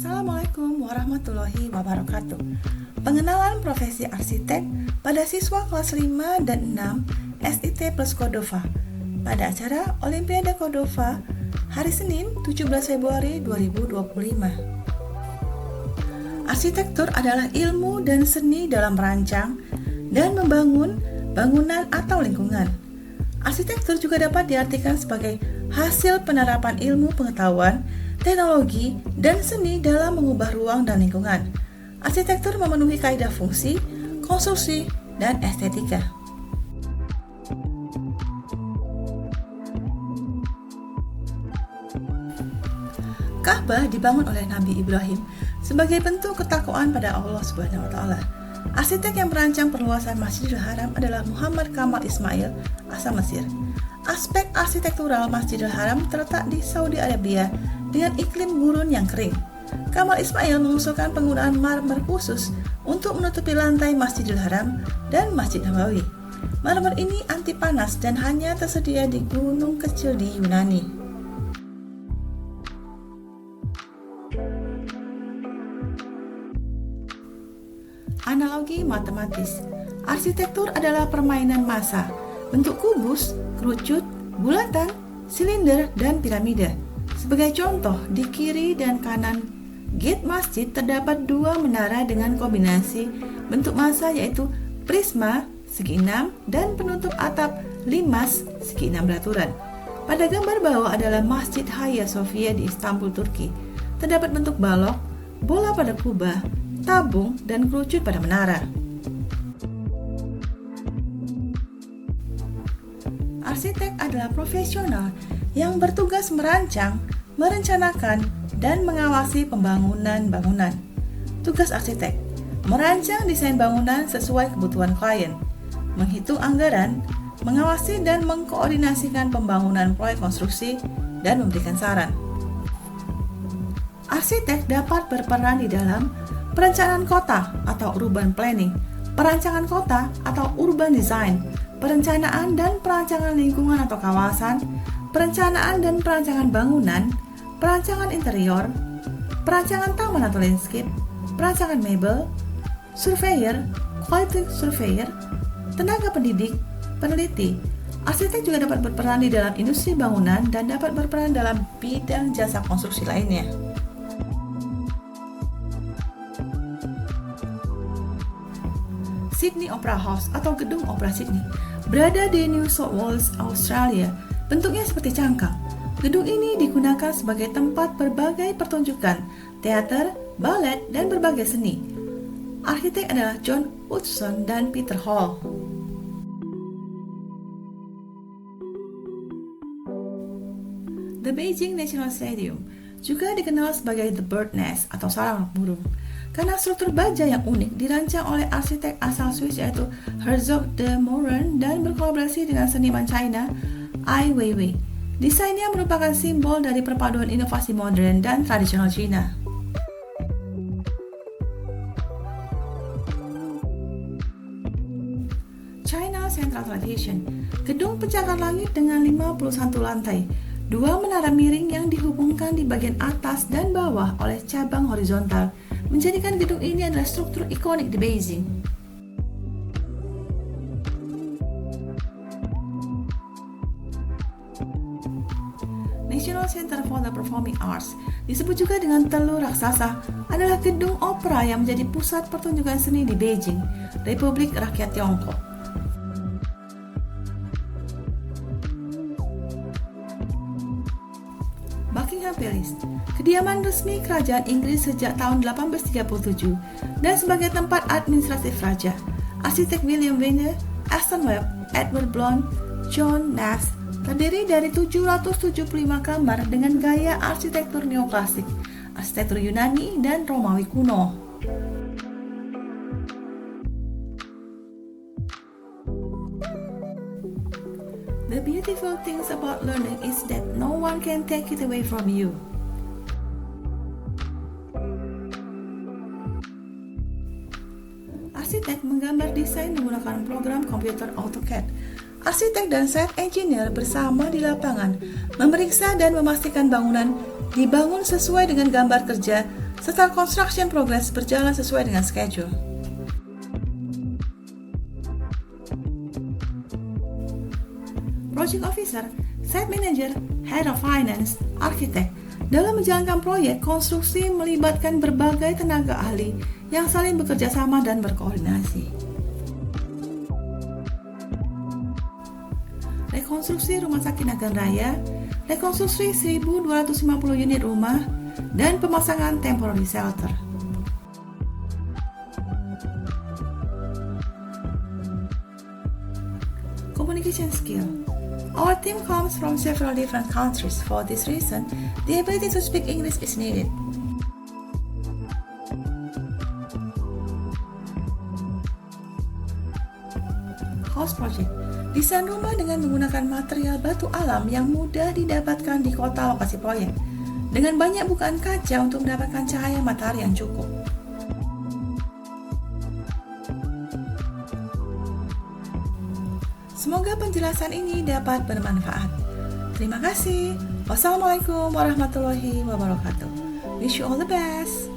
Assalamualaikum warahmatullahi wabarakatuh. Pengenalan profesi arsitek pada siswa kelas 5 dan 6 SIT plus Cordova pada acara Olimpiade Cordova hari Senin 17 Februari 2025. Arsitektur adalah ilmu dan seni dalam merancang dan membangun bangunan atau lingkungan. Arsitektur juga dapat diartikan sebagai hasil penerapan ilmu pengetahuan, teknologi, dan seni dalam mengubah ruang dan lingkungan. Arsitektur memenuhi kaidah fungsi, konstruksi, dan estetika. Ka'bah dibangun oleh Nabi Ibrahim sebagai bentuk ketakwaan pada Allah Subhanahu wa taala. Arsitek yang merancang perluasan Masjidil Haram adalah Muhammad Kamal Ismail, asal Mesir. Aspek arsitektural Masjidil Haram terletak di Saudi Arabia dengan iklim gurun yang kering. Kamal Ismail mengusulkan penggunaan marmer khusus untuk menutupi lantai Masjidil Haram dan Masjid Nabawi. Marmer ini anti panas dan hanya tersedia di gunung kecil di Yunani. Analogi matematis. Arsitektur adalah permainan massa, bentuk kubus, kerucut, bulatan, silinder, dan piramida. Sebagai contoh, di kiri dan kanan gate masjid terdapat dua menara dengan kombinasi bentuk massa yaitu prisma segi 6 dan penutup atap limas segi 6 beraturan. Pada gambar bawah adalah Masjid Hagia Sophia di Istanbul, Turki. Terdapat bentuk balok, bola pada kubah, tabung, dan kerucut pada menara. Arsitek adalah profesional yang bertugas merancang, merencanakan, dan mengawasi pembangunan bangunan. Tugas arsitek: merancang desain bangunan sesuai kebutuhan klien, menghitung anggaran, mengawasi dan mengkoordinasikan pembangunan proyek konstruksi, dan memberikan saran. Arsitek dapat berperan di dalam perencanaan kota atau urban planning, perancangan kota atau urban design, perencanaan dan perancangan lingkungan atau kawasan, perencanaan dan perancangan bangunan, perancangan interior, perancangan taman atau landscape, perancangan mebel, surveyor, quality surveyor, tenaga pendidik, peneliti. Arsitek juga dapat berperan di dalam industri bangunan dan dapat berperan dalam bidang jasa konstruksi lainnya. Sydney Opera House atau Gedung Opera Sydney berada di New South Wales, Australia. Bentuknya seperti cangkang. Gedung ini digunakan sebagai tempat berbagai pertunjukan, teater, balet, dan berbagai seni. Arsitek adalah John Hudson dan Peter Hall. The Beijing National Stadium juga dikenal sebagai The Bird Nest atau sarang burung karena struktur baja yang unik dirancang oleh arsitek asal Swiss yaitu Herzog de Meuron dan berkolaborasi dengan seniman China Ai Weiwei. Desainnya merupakan simbol dari perpaduan inovasi modern dan tradisional Cina. China Central Tradition, gedung pencakar langit dengan 51 lantai, dua menara miring yang dihubungkan di bagian atas dan bawah oleh cabang horizontal, menjadikan gedung ini adalah struktur ikonik di Beijing. National Center for the Performing Arts, disebut juga dengan Telur Raksasa, adalah gedung opera yang menjadi pusat pertunjukan seni di Beijing, Republik Rakyat Tiongkok. Buckingham Palace, kediaman resmi kerajaan Inggris sejak tahun 1837 dan sebagai tempat administratif raja. Arsitek William Wynne, Aston Webb, Edward Blond, John Nash, terdiri dari 775 kamar dengan gaya arsitektur neoklasik, arsitektur Yunani, dan Romawi kuno. The beautiful things about learning is that no one can take it away from you. Arsitek menggambar desain menggunakan program komputer AutoCAD. Arsitek dan site engineer bersama di lapangan memeriksa dan memastikan bangunan dibangun sesuai dengan gambar kerja serta construction progress berjalan sesuai dengan schedule. Project Officer, Site Manager, Head of Finance, Arsitek dalam menjalankan proyek konstruksi melibatkan berbagai tenaga ahli yang saling bekerja sama dan berkoordinasi. Rekonstruksi Rumah Sakit Nagan Raya, rekonstruksi 1.250 unit rumah, dan pemasangan temporary shelter. Communication skill. Our team comes from several different countries. For this reason, the ability to speak English is needed. House project. Desain rumah dengan menggunakan material batu alam yang mudah didapatkan di kota lokasi proyek, dengan banyak bukaan kaca untuk mendapatkan cahaya matahari yang cukup. Semoga penjelasan ini dapat bermanfaat. Terima kasih. Wassalamualaikum warahmatullahi wabarakatuh. Wish you all the best.